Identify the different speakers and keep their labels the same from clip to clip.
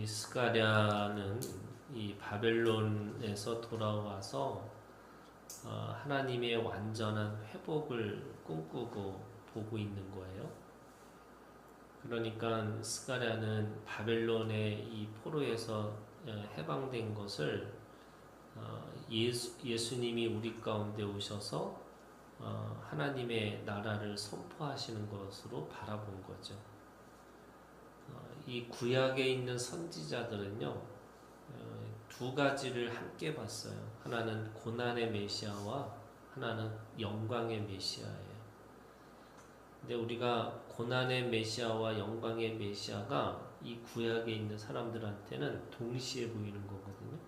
Speaker 1: 이 스가랴는 이 바벨론에서 돌아와서 하나님의 완전한 회복을 꿈꾸고 보고 있는 거예요. 그러니까 스가랴는 바벨론의 이 포로에서 해방된 것을 예수님이 우리 가운데 오셔서 하나님의 나라를 선포하시는 것으로 바라본 거죠. 이 구약에 있는 선지자들은요, 두 가지를 함께 봤어요. 하나는 고난의 메시아와 하나는 영광의 메시아예요. 근데 우리가 고난의 메시아와 영광의 메시아가 이 구약에 있는 사람들한테는 동시에 보이는 거거든요.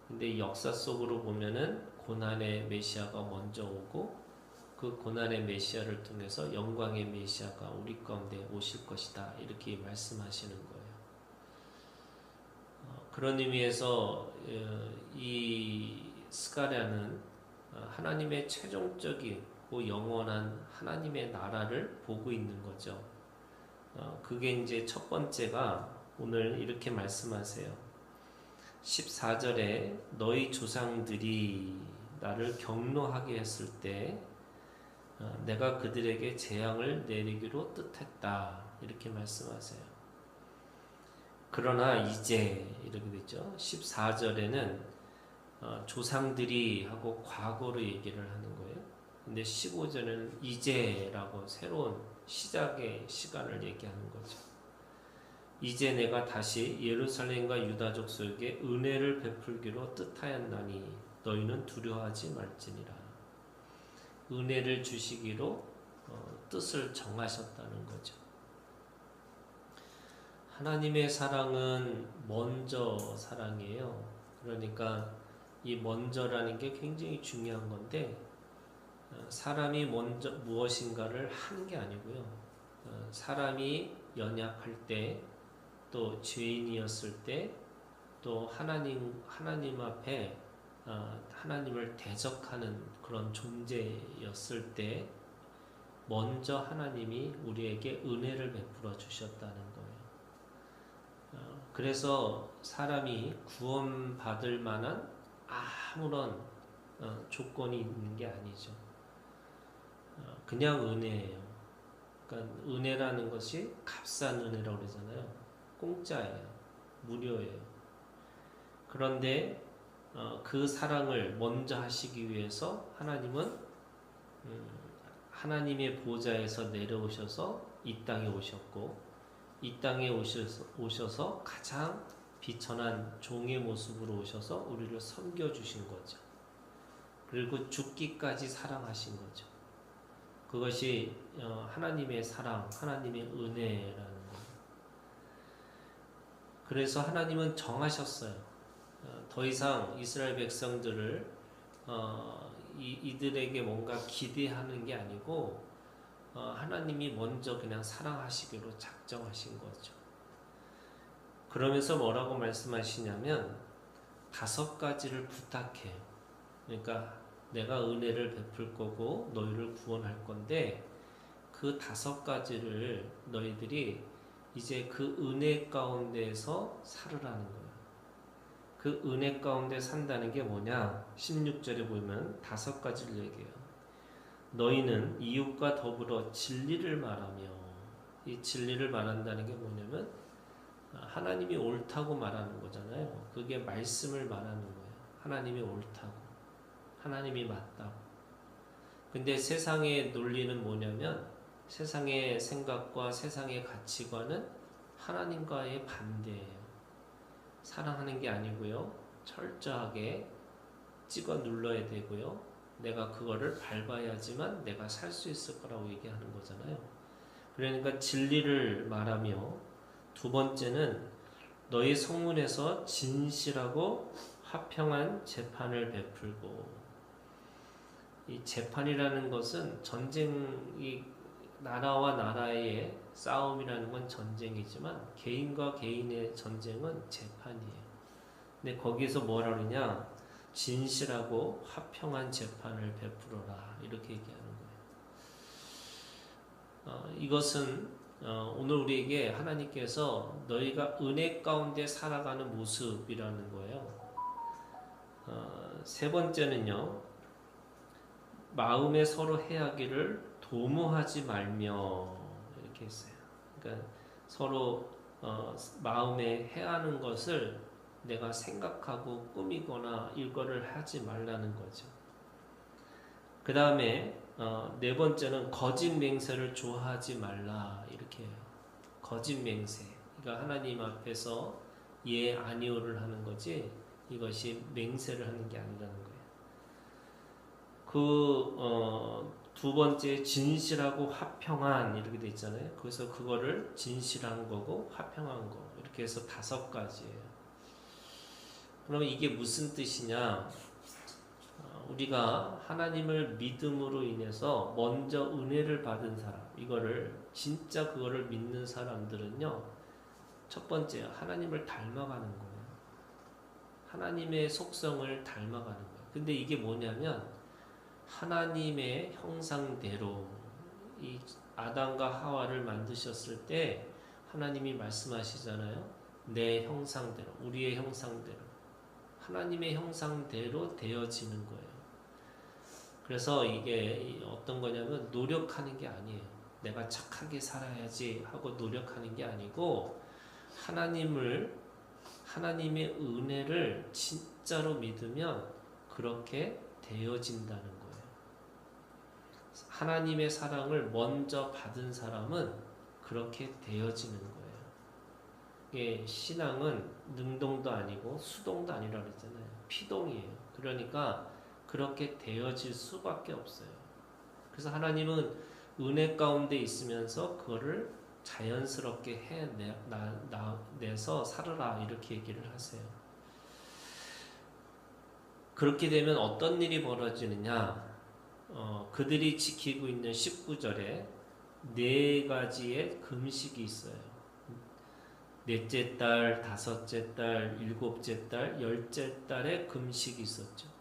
Speaker 1: 근데 역사 속으로 보면은 고난의 메시아가 먼저 오고 그 고난의 메시아를 통해서 영광의 메시아가 우리 가운데 오실 것이다, 이렇게 말씀하시는 거예요. 그런 의미에서 이 스가랴는 하나님의 최종적이고 영원한 하나님의 나라를 보고 있는 거죠. 그게 이제 첫 번째가 오늘 이렇게 말씀하세요. 14절에 너희 조상들이 나를 경노하게 했을 때 내가 그들에게 재앙을 내리기로 뜻했다, 이렇게 말씀하세요. 그러나 이제, 이렇게 되죠. 14절에는 조상들이 하고 과거로 얘기를 하는 거예요. 근데 15절에는 이제라고 새로운 시작의 시간을 얘기하는 거죠. 이제 내가 다시 예루살렘과 유다 족속에게 은혜를 베풀기로 뜻하였나니 너희는 두려워하지 말지니라. 은혜를 주시기로 뜻을 정하셨다는 거죠. 하나님의 사랑은 먼저 사랑이에요. 그러니까 이 먼저라는 게 굉장히 중요한 건데, 사람이 먼저 무엇인가를 한 게 아니고요. 사람이 연약할 때, 또 죄인이었을 때, 또 하나님 앞에 하나님을 대적하는 그런 존재였을 때 먼저 하나님이 우리에게 은혜를 베풀어 주셨다는 거예요. 그래서 사람이 구원받을 만한 아무런 조건이 있는 게 아니죠. 그냥 은혜예요. 그러니까 은혜라는 것이 값싼 은혜라고 그러잖아요. 공짜예요. 무료예요. 그런데 그 사랑을 먼저 하시기 위해서 하나님은 하나님의 보좌에서 내려오셔서 이 땅에 오셨고, 이 땅에 오셔서 가장 비천한 종의 모습으로 오셔서 우리를 섬겨주신 거죠. 그리고 죽기까지 사랑하신 거죠. 그것이 하나님의 사랑, 하나님의 은혜라는 거예요. 그래서 하나님은 정하셨어요. 더 이상 이스라엘 백성들을 이들에게 뭔가 기대하는 게 아니고 하나님이 먼저 그냥 사랑하시기로 작정하신 거죠. 그러면서 뭐라고 말씀하시냐면 5가지를 부탁해요. 그러니까 내가 은혜를 베풀 거고 너희를 구원할 건데 그 5가지를 너희들이 이제 그 은혜 가운데에서 살으라는 거예요. 그 은혜 가운데 산다는 게 뭐냐? 16절에 보면 5가지를 얘기해요. 너희는 이웃과 더불어 진리를 말하며, 이 진리를 말한다는 게 뭐냐면 하나님이 옳다고 말하는 거잖아요. 그게 말씀을 말하는 거예요. 하나님이 옳다고, 하나님이 맞다고. 근데 세상의 논리는 뭐냐면 세상의 생각과 세상의 가치관은 하나님과의 반대예요. 사랑하는 게 아니고요, 철저하게 찍어 눌러야 되고요, 내가 그거를 밟아야지만 내가 살 수 있을 거라고 얘기하는 거잖아요. 그러니까 진리를 말하며, 두 번째는 너희 성문에서 진실하고 화평한 재판을 베풀고, 이 재판이라는 것은 전쟁이, 나라와 나라의 싸움이라는 건 전쟁이지만 개인과 개인의 전쟁은 재판이에요. 근데 거기서 뭐라 그러냐? 진실하고 화평한 재판을 베풀어라, 이렇게 얘기하는 거예요. 이것은 오늘 우리에게 하나님께서 너희가 은혜 가운데 살아가는 모습이라는 거예요. 세 번째는요, 마음에 서로 해하기를 도모하지 말며 이렇게 했어요. 그러니까 서로 마음에 해하는 것을 내가 생각하고 꾸미거나 이거를 하지 말라는 거죠. 그 다음에 네 번째는 거짓 맹세를 좋아하지 말라 이렇게 해요. 거짓 맹세. 그러니까 하나님 앞에서 예 아니오를 하는 거지 이것이 맹세를 하는 게 아니라는 거예요. 두 번째 진실하고 화평한 이렇게 돼 있잖아요. 그래서 그거를 진실한 거고 화평한 거 이렇게 해서 5가지예요. 그러면 이게 무슨 뜻이냐? 우리가 하나님을 믿음으로 인해서 먼저 은혜를 받은 사람, 이거를 진짜 그거를 믿는 사람들은요, 첫 번째 하나님을 닮아가는 거예요. 하나님의 속성을 닮아가는 거예요. 근데 이게 뭐냐면 하나님의 형상대로 이 아담과 하와를 만드셨을 때 하나님이 말씀하시잖아요. 내 형상대로, 우리의 형상대로, 하나님의 형상대로 되어지는 거예요. 그래서 이게 어떤 거냐면 노력하는 게 아니에요. 내가 착하게 살아야지 하고 노력하는 게 아니고 하나님의 은혜를 진짜로 믿으면 그렇게 되어진다는 거예요. 하나님의 사랑을 먼저 받은 사람은 그렇게 되어지는 거예요. 이게 신앙은 능동도 아니고 수동도 아니라 그랬잖아요. 피동이에요. 그러니까 그렇게 되어질 수밖에 없어요. 그래서 하나님은 은혜 가운데 있으면서 그거를 자연스럽게 해내서 살아라 이렇게 얘기를 하세요. 그렇게 되면 어떤 일이 벌어지느냐? 그들이 지키고 있는 19절에 4가지의 금식이 있어요. 넷째 달, 5째 달, 7째 달, 10째 달에 금식이 있었죠.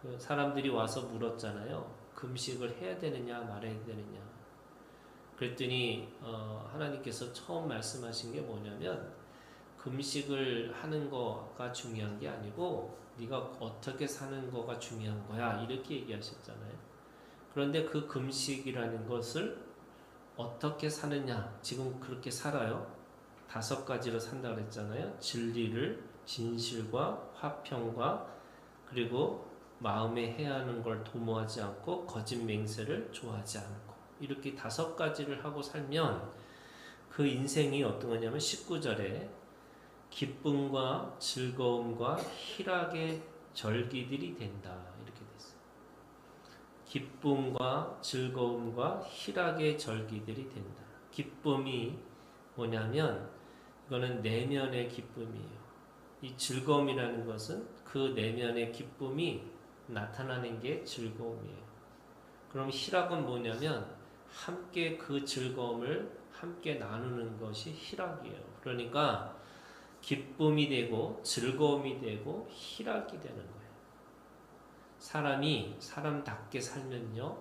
Speaker 1: 그 사람들이 와서 물었잖아요. 금식을 해야 되느냐 말아야 되느냐. 그랬더니 하나님께서 처음 말씀하신 게 뭐냐면 금식을 하는 거가 중요한 게 아니고 네가 어떻게 사는 거가 중요한 거야 이렇게 얘기하셨잖아요. 그런데 그 금식이라는 것을 어떻게 사느냐, 지금 그렇게 살아요. 5가지로 산다 그랬잖아요. 진리를, 진실과 화평과 그리고 마음에 해하는 걸 도모하지 않고 거짓 맹세를 좋아하지 않고 이렇게 5가지를 하고 살면 그 인생이 어떤 거냐면 19절에 기쁨과 즐거움과 희락의 절기들이 된다 이렇게 됐어요. 기쁨과 즐거움과 희락의 절기들이 된다. 기쁨이 뭐냐면 이거는 내면의 기쁨이에요. 이 즐거움이라는 것은 그 내면의 기쁨이 나타나는 게 즐거움이에요. 그럼 희락은 뭐냐면 함께 그 즐거움을 함께 나누는 것이 희락이에요. 그러니까 기쁨이 되고 즐거움이 되고 희락이 되는 거예요. 사람이 사람답게 살면요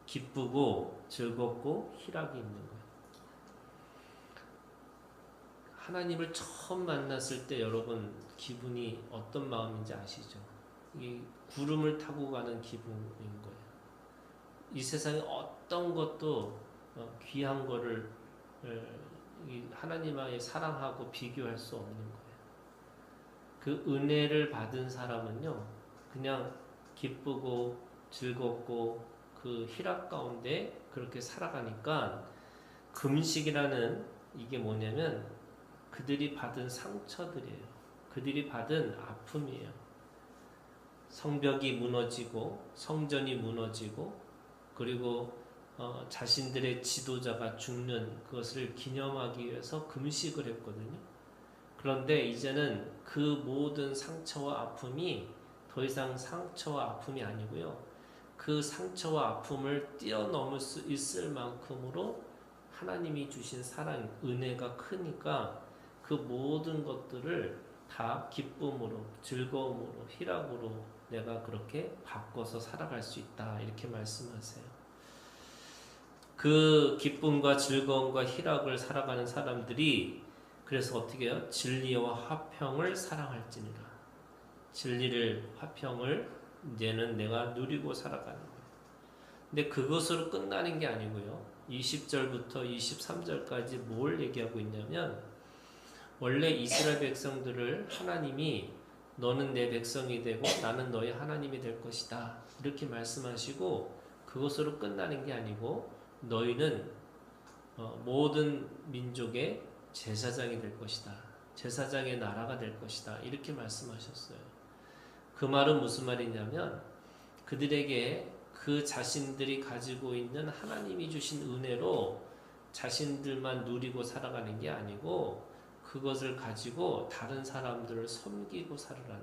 Speaker 1: 기쁘고 즐겁고 희락이 있는 거예요. 하나님을 처음 만났을 때 여러분 기분이 어떤 마음인지 아시죠? 이 구름을 타고 가는 기분인 거예요. 이 세상에 어떤 것도 귀한 거를 하나님의 사랑하고 비교할 수 없는 거예요. 그 은혜를 받은 사람은요 그냥 기쁘고 즐겁고 그 희락 가운데 그렇게 살아가니까 금식이라는 이게 뭐냐면 그들이 받은 상처들이에요. 그들이 받은 아픔이에요. 성벽이 무너지고 성전이 무너지고 그리고 자신들의 지도자가 죽는 그것을 기념하기 위해서 금식을 했거든요. 그런데 이제는 그 모든 상처와 아픔이 더 이상 상처와 아픔이 아니고요. 그 상처와 아픔을 뛰어넘을 수 있을 만큼으로 하나님이 주신 사랑, 은혜가 크니까 그 모든 것들을 다 기쁨으로, 즐거움으로, 희락으로 내가 그렇게 바꿔서 살아갈 수 있다. 이렇게 말씀하세요. 그 기쁨과 즐거움과 희락을 살아가는 사람들이 그래서 어떻게 해요? 진리와 화평을 사랑할지니라. 진리를 화평을 이제는 내가 누리고 살아가는 거예요. 근데 그것으로 끝나는 게 아니고요. 20절부터 23절까지 뭘 얘기하고 있냐면 원래 이스라엘 백성들을 하나님이 너는 내 백성이 되고 나는 너의 하나님이 될 것이다. 이렇게 말씀하시고 그것으로 끝나는 게 아니고 너희는 모든 민족의 제사장이 될 것이다. 제사장의 나라가 될 것이다. 이렇게 말씀하셨어요. 그 말은 무슨 말이냐면 그들에게 그 자신들이 가지고 있는 하나님이 주신 은혜로 자신들만 누리고 살아가는 게 아니고 그것을 가지고 다른 사람들을 섬기고 살으라는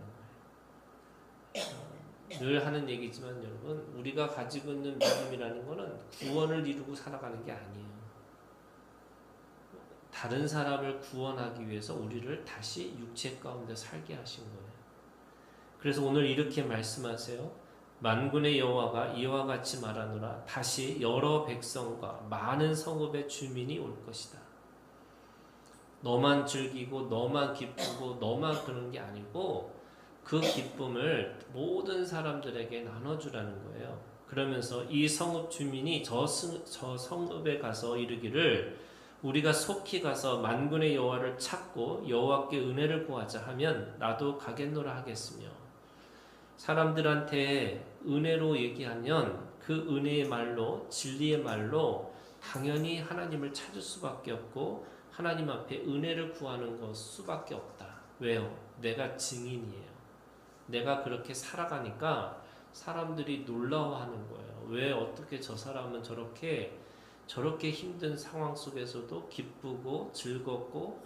Speaker 1: 거예요. 늘 하는 얘기지만 여러분 우리가 가지고 있는 믿음이라는 것은 구원을 이루고 살아가는 게 아니에요. 다른 사람을 구원하기 위해서 우리를 다시 육체 가운데 살게 하신 거예요. 그래서 오늘 이렇게 말씀하세요. 만군의 여호와가 이와 같이 말하노라. 다시 여러 백성과 많은 성읍의 주민이 올 것이다. 너만 즐기고 너만 기쁘고 너만 그런 게 아니고 그 기쁨을 모든 사람들에게 나눠주라는 거예요. 그러면서 이 성읍 주민이 저 성읍에 가서 이르기를 우리가 속히 가서 만군의 여호와를 찾고 여호와께 은혜를 구하자 하면 나도 가겠노라 하겠으며 사람들한테 은혜로 얘기하면 그 은혜의 말로 진리의 말로 당연히 하나님을 찾을 수밖에 없고 하나님 앞에 은혜를 구하는 것 수밖에 없다. 왜요? 내가 증인이에요. 내가 그렇게 살아가니까 사람들이 놀라워하는 거예요. 왜 어떻게 저 사람은 저렇게 힘든 상황 속에서도 기쁘고 즐겁고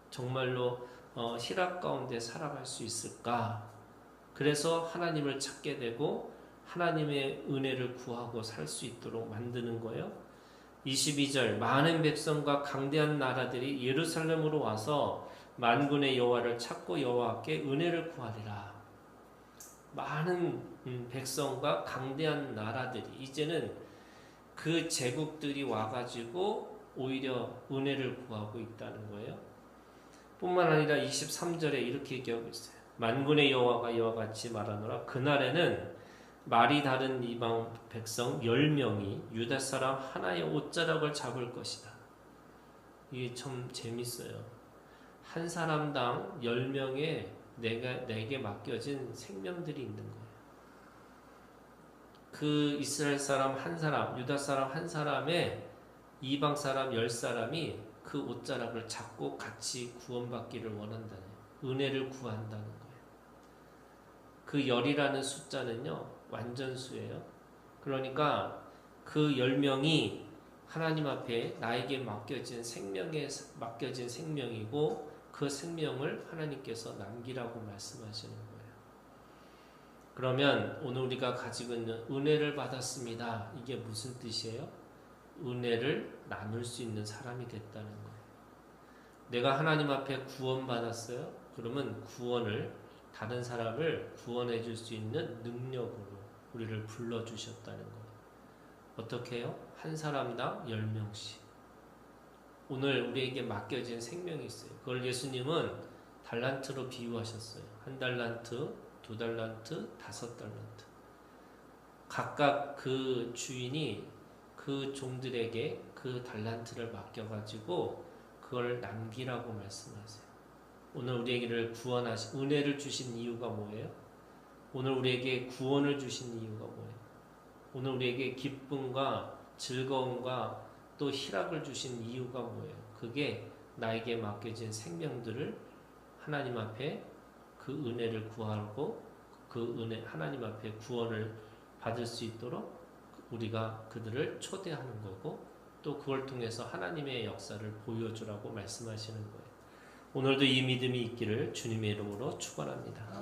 Speaker 1: 정말로 희락 가운데 살아갈 수 있을까? 그래서 하나님을 찾게 되고 하나님의 은혜를 구하고 살 수 있도록 만드는 거예요. 22절 많은 백성과 강대한 나라들이 예루살렘으로 와서 만군의 여호와를 찾고 여호와께 은혜를 구하리라. 많은 백성과 강대한 나라들이 이제는 그 제국들이 와가지고 오히려 은혜를 구하고 있다는 거예요. 뿐만 아니라 23절에 이렇게 얘기하고 있어요. 만군의 여호와가 이와 같이 말하노라. 그날에는 말이 다른 이방 백성 10명이 유다 사람 하나의 옷자락을 잡을 것이다. 이게 참 재밌어요. 한 사람당 10명의 내게 맡겨진 생명들이 있는 거예요. 그 이스라엘 사람 한 사람, 유다 사람 한 사람의 이방 사람 10사람이 그 옷자락을 잡고 같이 구원받기를 원한다는 은혜를 구한다는 거예요. 그 열이라는 숫자는요 완전수예요. 그러니까 그 10명이 하나님 앞에 나에게 맡겨진 생명이고 그 생명을 하나님께서 남기라고 말씀하시는 거예요. 그러면 오늘 우리가 가지고 있는 은혜를 받았습니다. 이게 무슨 뜻이에요? 은혜를 나눌 수 있는 사람이 됐다는 거예요. 내가 하나님 앞에 구원받았어요. 그러면 구원을 다른 사람을 구원해 줄 수 있는 능력으로 우리를 불러주셨다는 거예요. 어떻게 해요? 한 사람당 10명씩. 오늘 우리에게 맡겨진 생명이 있어요. 그걸 예수님은 달란트로 비유하셨어요. 1달란트, 2달란트, 5달란트. 각각 그 주인이 그 종들에게 그 달란트를 맡겨가지고 그걸 남기라고 말씀하세요. 오늘 우리에게를 은혜를 주신 이유가 뭐예요? 오늘 우리에게 구원을 주신 이유가 뭐예요? 오늘 우리에게 기쁨과 즐거움과 또 희락을 주신 이유가 뭐예요? 그게 나에게 맡겨진 생명들을 하나님 앞에 그 은혜를 구하고 그 은혜 하나님 앞에 구원을 받을 수 있도록 우리가 그들을 초대하는 거고 또 그걸 통해서 하나님의 역사를 보여주라고 말씀하시는 거예요. 오늘도 이 믿음이 있기를 주님의 이름으로 축원합니다.